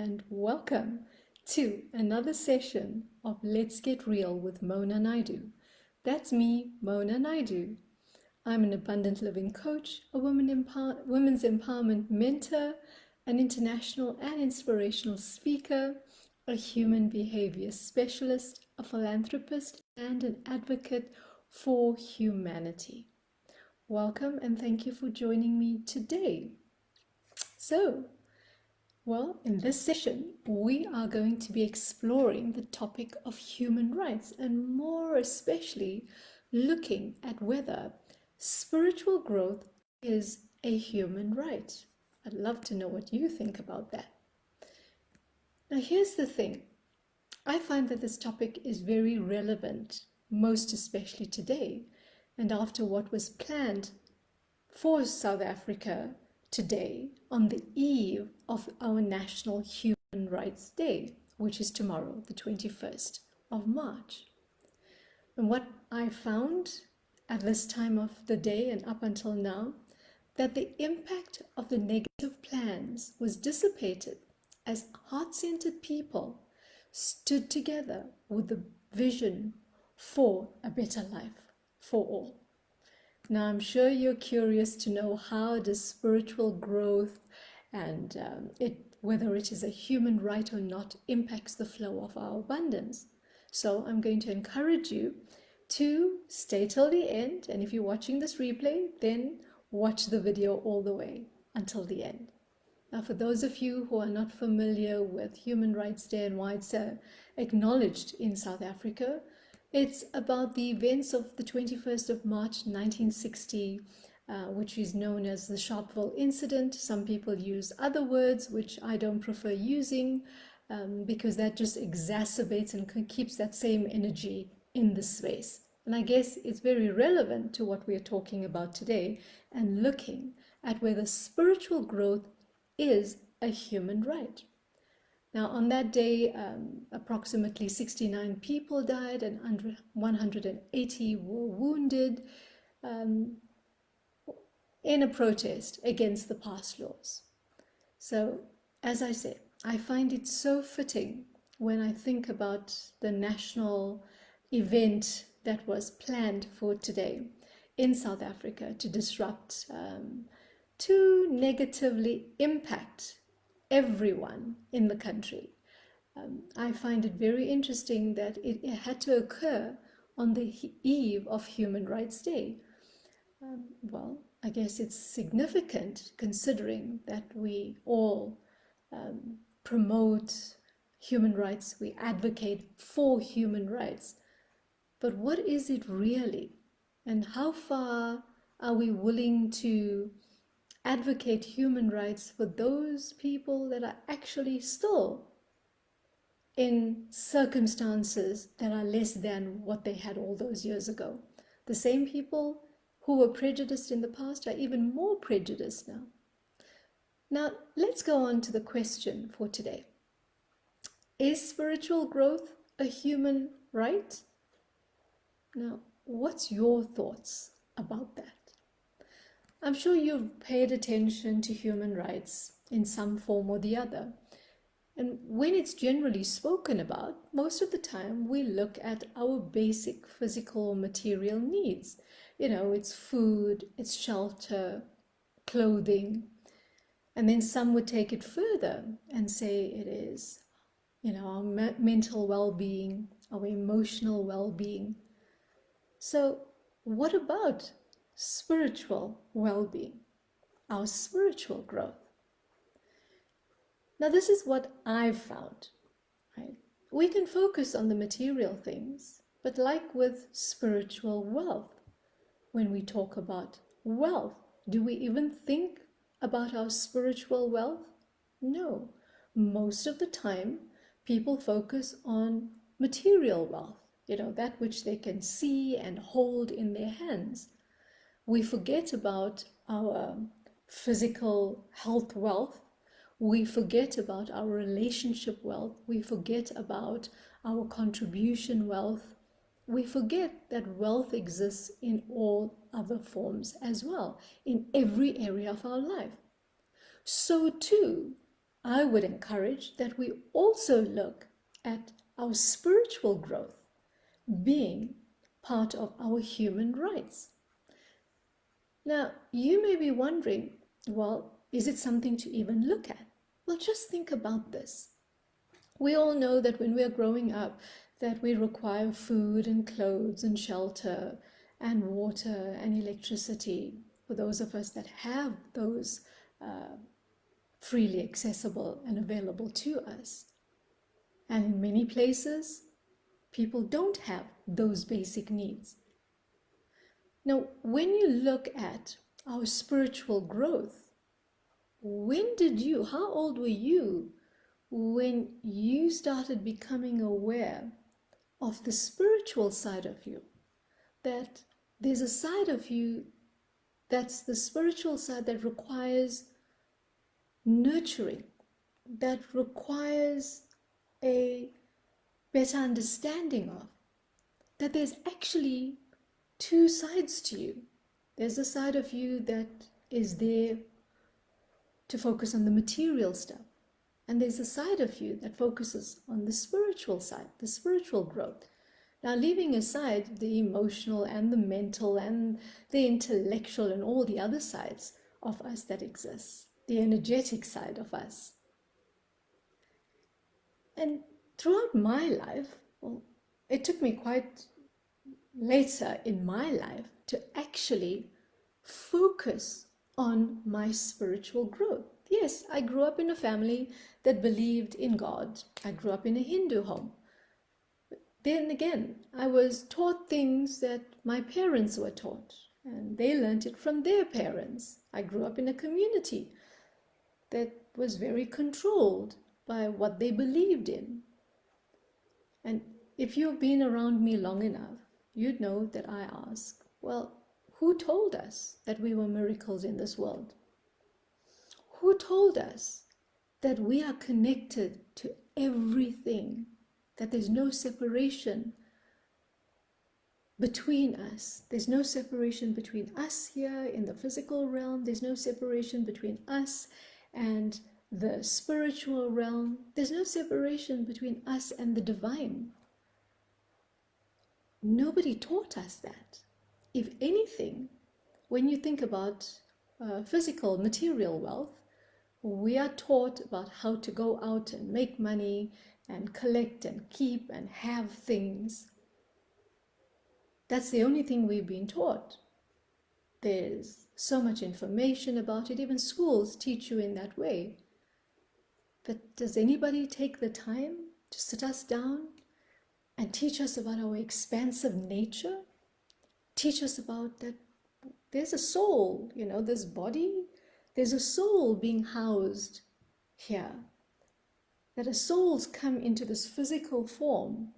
and welcome to another session of Let's Get Real with Mona Naidoo. That's me, Mona Naidoo. I'm an abundant living coach, a women's empowerment mentor, an international and inspirational speaker, a human behavior specialist, a philanthropist, and an advocate for humanity. Welcome and thank you for joining me today. In this session, we are going to be exploring the topic of human rights and more especially looking at whether spiritual growth is a human right. I'd love to know what you think about that. Now, here's the thing. I find that this topic is very relevant, most especially today, and after what was planned for South Africa today on the eve of our National Human Rights Day, which is tomorrow, the 21st of March. And what I found at this time of the day and up until now, that the impact of the negative plans was dissipated as heart-centered people stood together with the vision for a better life for all. Now, I'm sure you're curious to know how does spiritual growth and whether it is a human right or not impacts the flow of our abundance. So I'm going to encourage you to stay till the end. And if you're watching this replay, then watch the video all the way until the end. Now, for those of you who are not familiar with Human Rights Day and why it's acknowledged in South Africa, it's about the events of the 21st of March 1960, which is known as the Sharpeville Incident. Some people use other words, which I don't prefer using because that just exacerbates and keeps that same energy in the space. And I guess it's very relevant to what we are talking about today and looking at whether spiritual growth is a human right. Now, on that day, approximately 69 people died and 180 were wounded in a protest against the past laws. So, as I said, I find it so fitting when I think about the national event that was planned for today in South Africa to disrupt, to negatively impact everyone in the country. I find it very interesting that it had to occur on the eve of Human Rights Day. I guess it's significant considering that we all promote human rights, we advocate for human rights. But what is it really? And how far are we willing to advocate human rights for those people that are actually still in circumstances that are less than what they had all those years ago? The same people who were prejudiced in the past are even more prejudiced now. Now, let's go on to the question for today. Is spiritual growth a human right? Now, what's your thoughts about that? I'm sure you've paid attention to human rights in some form or the other. And when it's generally spoken about, most of the time we look at our basic physical or material needs. You know, it's food, it's shelter, clothing. And then some would take it further and say it is, our mental well-being, our emotional well-being. So what about spiritual well-being, our spiritual growth? Now, this is what I've found, right? We can focus on the material things, but like with spiritual wealth, when we talk about wealth, do we even think about our spiritual wealth? No. Most of the time, people focus on material wealth, that which they can see and hold in their hands. We forget about our physical health wealth. We forget about our relationship wealth. We forget about our contribution wealth. We forget that wealth exists in all other forms as well, in every area of our life. So too, I would encourage that we also look at our spiritual growth being part of our human rights. Now, you may be wondering, well, is it something to even look at? Well, just think about this. We all know that when we are growing up, that we require food and clothes and shelter and water and electricity for those of us that have those freely accessible and available to us. And in many places, people don't have those basic needs. Now, when you look at our spiritual growth, how old were you when you started becoming aware of the spiritual side of you? That there's a side of you that's the spiritual side that requires nurturing, that requires a better understanding of, that there's actually two sides to you. There's a side of you that is there to focus on the material stuff, and there's a side of you that focuses on the spiritual side, the spiritual growth. Now, leaving aside the emotional and the mental and the intellectual and all the other sides of us that exist, the energetic side of us. And throughout my life, well, it took me quite later in my life to actually focus on my spiritual growth. Yes, I grew up in a family that believed in God. I grew up in a Hindu home. Then again, I was taught things that my parents were taught, and they learned it from their parents. I grew up in a community that was very controlled by what they believed in. And if you've been around me long enough, you'd know that I ask, well, who told us that we were miracles in this world? Who told us that we are connected to everything, that there's no separation between us? There's no separation between us here in the physical realm. There's no separation between us and the spiritual realm. There's no separation between us and the divine. Nobody taught us that. If anything, when you think about physical, material wealth, we are taught about how to go out and make money and collect and keep and have things. That's the only thing we've been taught. There's so much information about it. Even schools teach you in that way. But does anybody take the time to sit us down and teach us about our expansive nature? Teach us about that there's a soul, this body, there's a soul being housed here. That a soul's come into this physical form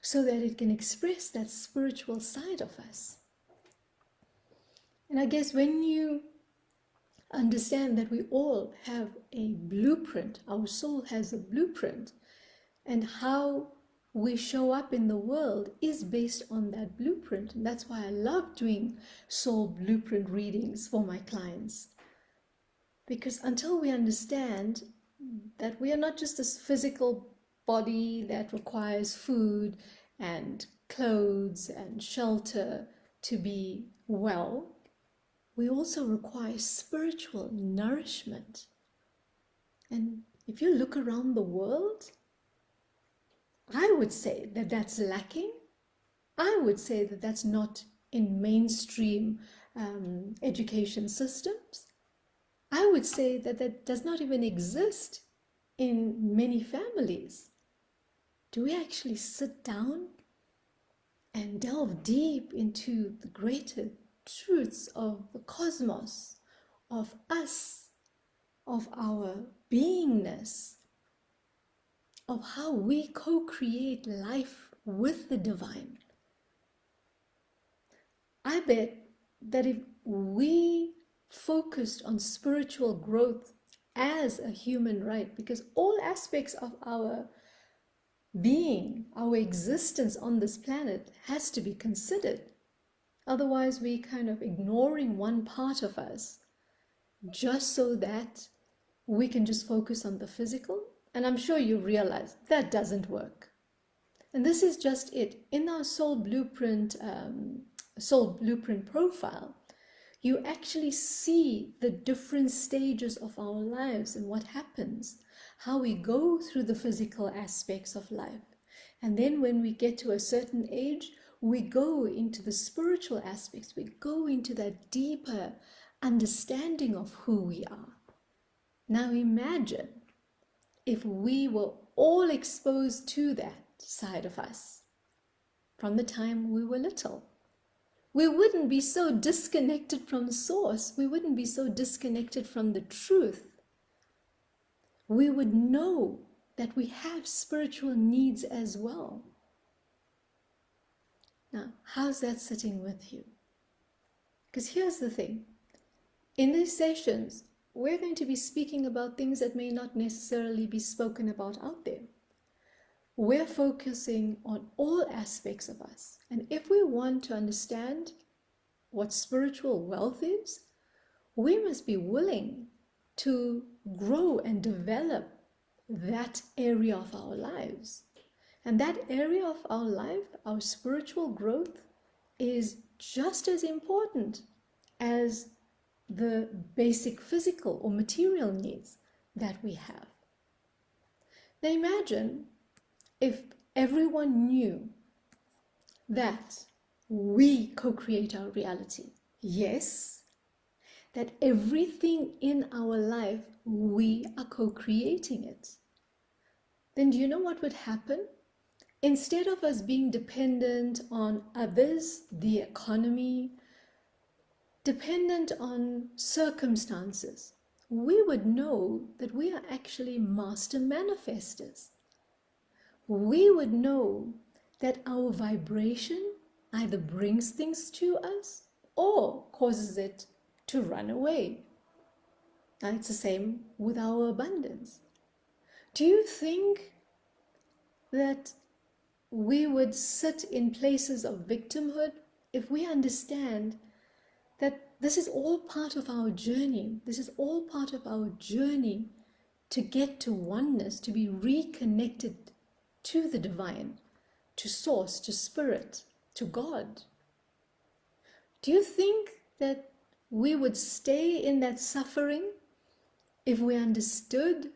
so that it can express that spiritual side of us. And I guess when you understand that we all have a blueprint, our soul has a blueprint, and how we show up in the world is based on that blueprint. And that's why I love doing soul blueprint readings for my clients. Because until we understand that we are not just this physical body that requires food and clothes and shelter to be well, we also require spiritual nourishment. And if you look around the world, I would say that that's lacking. I would say that that's not in mainstream education systems. I would say that that does not even exist in many families. Do we actually sit down and delve deep into the greater truths of the cosmos, of us, of our beingness, of how we co-create life with the divine? I bet that if we focused on spiritual growth as a human right, because all aspects of our being, our existence on this planet has to be considered. Otherwise, we kind of ignoring one part of us just so that we can just focus on the physical. And I'm sure you realize that doesn't work. And this is just it. In our soul blueprint profile, you actually see the different stages of our lives and what happens, how we go through the physical aspects of life. And then when we get to a certain age, we go into the spiritual aspects. We go into that deeper understanding of who we are. Now imagine if we were all exposed to that side of us from the time we were little. We wouldn't be so disconnected from source. We wouldn't be so disconnected from the truth. We would know that we have spiritual needs as well. Now, how's that sitting with you? Because here's the thing. In these sessions, we're going to be speaking about things that may not necessarily be spoken about out there. We're focusing on all aspects of us. And if we want to understand what spiritual wealth is, we must be willing to grow and develop that area of our lives. And that area of our life, our spiritual growth, is just as important as the basic physical or material needs that we have. Now imagine if everyone knew that we co-create our reality. Yes, that everything in our life, we are co-creating it. Then do you know what would happen? Instead of us being dependent on others, the economy, dependent on circumstances, we would know that we are actually master manifestors. We would know that our vibration either brings things to us or causes it to run away. Now it's the same with our abundance. Do you think that we would sit in places of victimhood if we understand that this is all part of our journey? This is all part of our journey to get to oneness, to be reconnected to the divine, to source, to spirit, to God. Do you think that we would stay in that suffering if we understood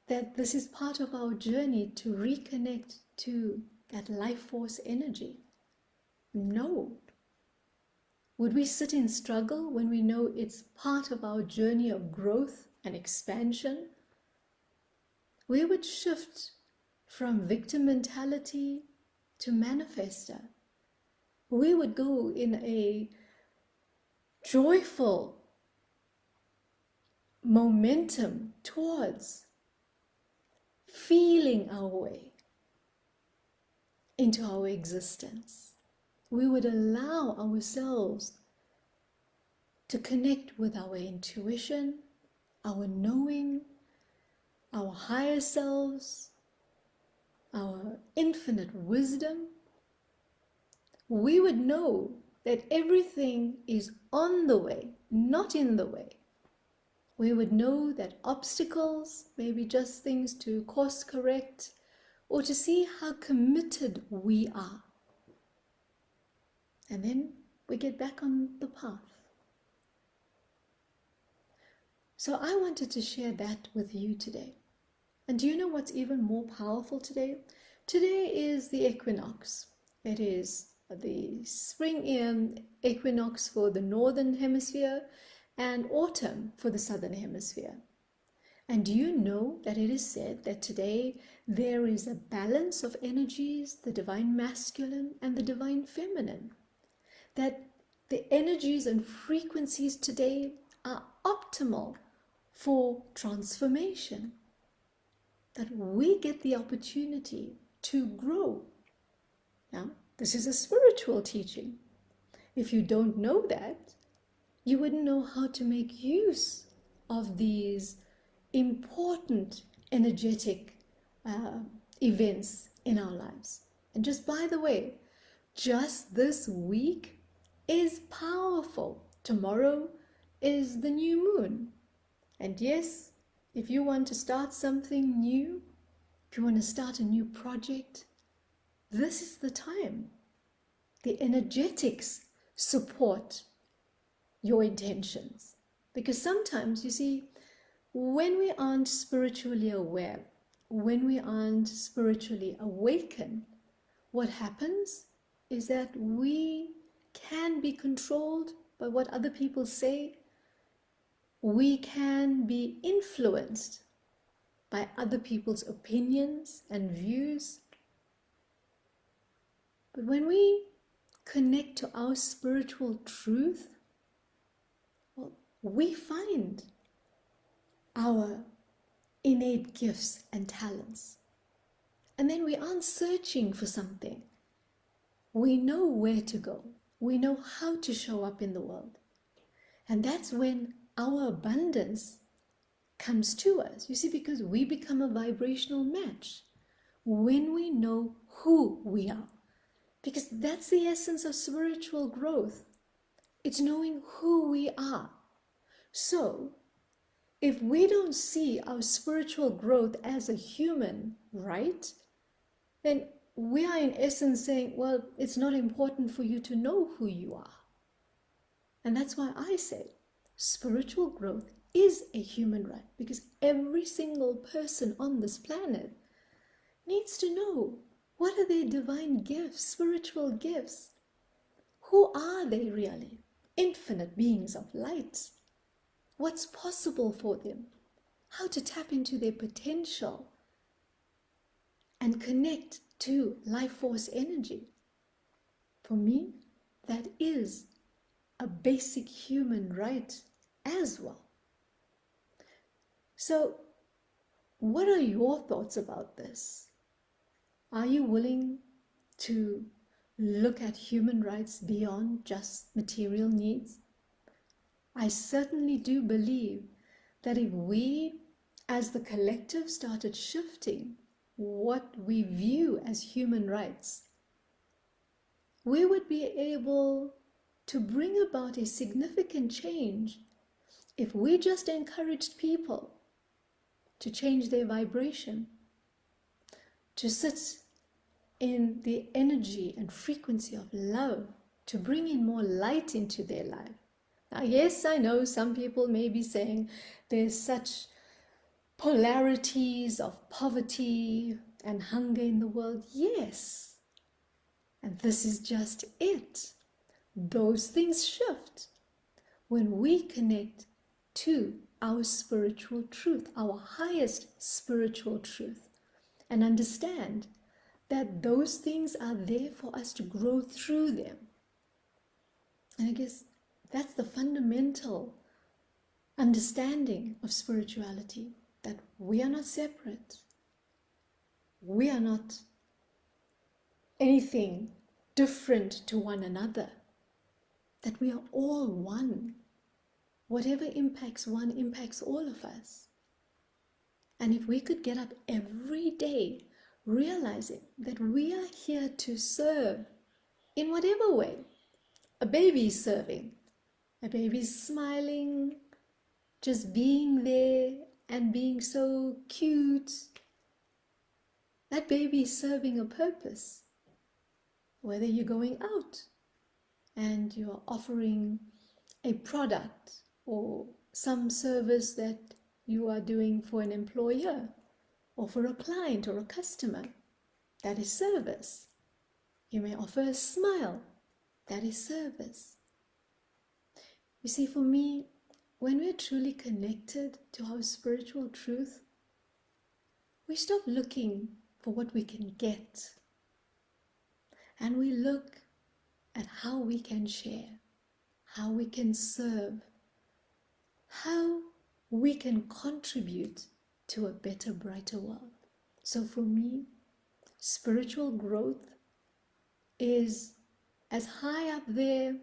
that this is part of our journey to reconnect to that life force energy? No. Would we sit in struggle when we know it's part of our journey of growth and expansion? We would shift from victim mentality to manifester. We would go in a joyful momentum towards feeling our way into our existence. We would allow ourselves to connect with our intuition, our knowing, our higher selves, our infinite wisdom. We would know that everything is on the way, not in the way. We would know that obstacles may be just things to course correct or to see how committed we are. And then we get back on the path. So I wanted to share that with you today. And do you know what's even more powerful today? Today is the equinox. It is the spring equinox for the northern hemisphere and autumn for the southern hemisphere. And do you know that it is said that today there is a balance of energies, the divine masculine and the divine feminine? That the energies and frequencies today are optimal for transformation. That we get the opportunity to grow. Now, this is a spiritual teaching. If you don't know that, you wouldn't know how to make use of these important energetic events in our lives. And just by the way, just this week is powerful. Tomorrow is the new moon. And yes, if you want to start something new, if you want to start a new project, this is the time. The energetics support your intentions. Because sometimes, you see, when we aren't spiritually aware, when we aren't spiritually awakened, what happens is that we can be controlled by what other people say. We can be influenced by other people's opinions and views. But when we connect to our spiritual truth, well, we find our innate gifts and talents. And then we aren't searching for something. We know where to go. We know how to show up in the world. And that's when our abundance comes to us. You see, because we become a vibrational match when we know who we are. Because that's the essence of spiritual growth. It's knowing who we are. So, if we don't see our spiritual growth as a human right, then we are in essence saying, well, it's not important for you to know who you are. And that's why I say spiritual growth is a human right, because every single person on this planet needs to know what are their divine gifts, spiritual gifts. Who are they really? Infinite beings of light. What's possible for them? How to tap into their potential and connect to life force energy. For me, that is a basic human right as well. So, what are your thoughts about this? Are you willing to look at human rights beyond just material needs? I certainly do believe that if we, as the collective, started shifting what we view as human rights, we would be able to bring about a significant change if we just encouraged people to change their vibration, to sit in the energy and frequency of love, to bring in more light into their life. Now, yes, I know some people may be saying there's such polarities of poverty and hunger in the world. Yes, and this is just it. Those things shift when we connect to our spiritual truth, our highest spiritual truth, and understand that those things are there for us to grow through them. And I guess that's the fundamental understanding of spirituality, that we are not separate. We are not anything different to one another, that we are all one. Whatever impacts one impacts all of us. And if we could get up every day realizing that we are here to serve in whatever way. A baby is serving. A baby is smiling, just being there and being so cute. That baby is serving a purpose. Whether you're going out and you're offering a product or some service that you are doing for an employer or for a client or a customer, that is service. You may offer a smile, that is service. You see, for me, when we're truly connected to our spiritual truth, we stop looking for what we can get, and we look at how we can share, how we can serve, how we can contribute to a better, brighter world. So for me, spiritual growth is as high up there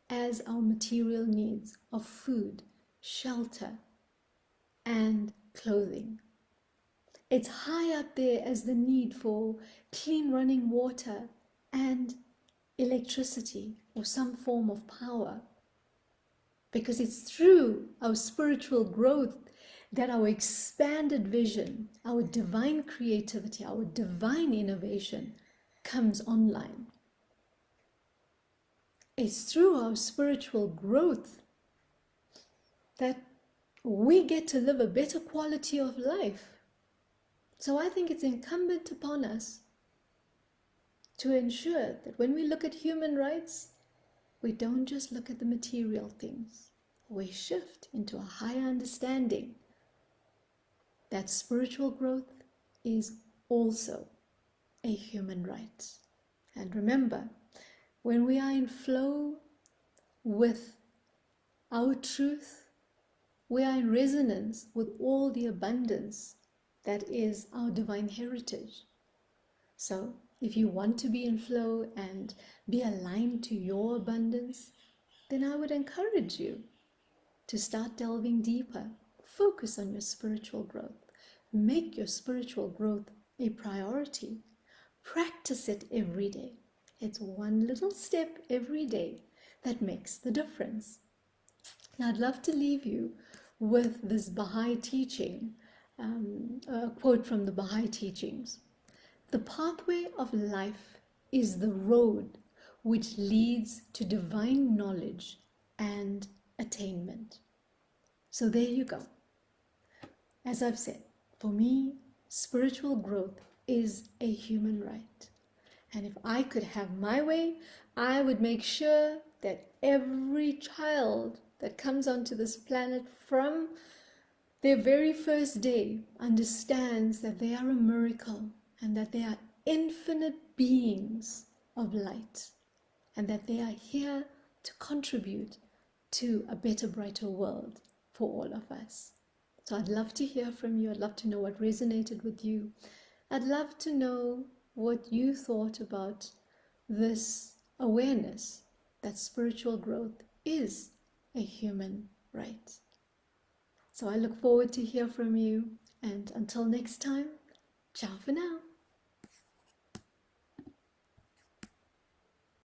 as our material needs of food, shelter, and clothing. It's high up there as the need for clean running water and electricity or some form of power. Because it's through our spiritual growth that our expanded vision, our divine creativity, our divine innovation comes online. It's through our spiritual growth that we get to live a better quality of life. So I think it's incumbent upon us to ensure that when we look at human rights, we don't just look at the material things. We shift into a higher understanding that spiritual growth is also a human right. And remember, when we are in flow with our truth, we are in resonance with all the abundance that is our divine heritage. So if you want to be in flow and be aligned to your abundance, then I would encourage you to start delving deeper. Focus on your spiritual growth. Make your spiritual growth a priority. Practice it every day. It's one little step every day that makes the difference. Now, I'd love to leave you with this Baha'i teaching, a quote from the Baha'i teachings. The pathway of life is the road which leads to divine knowledge and attainment. So there you go. As I've said, for me, spiritual growth is a human right. And if I could have my way, I would make sure that every child that comes onto this planet from their very first day understands that they are a miracle and that they are infinite beings of light and that they are here to contribute to a better, brighter world for all of us. So I'd love to hear from you. I'd love to know what resonated with you. I'd love to know what you thought about this awareness that spiritual growth is a human right. So I look forward to hear from you. And until next time, ciao for now.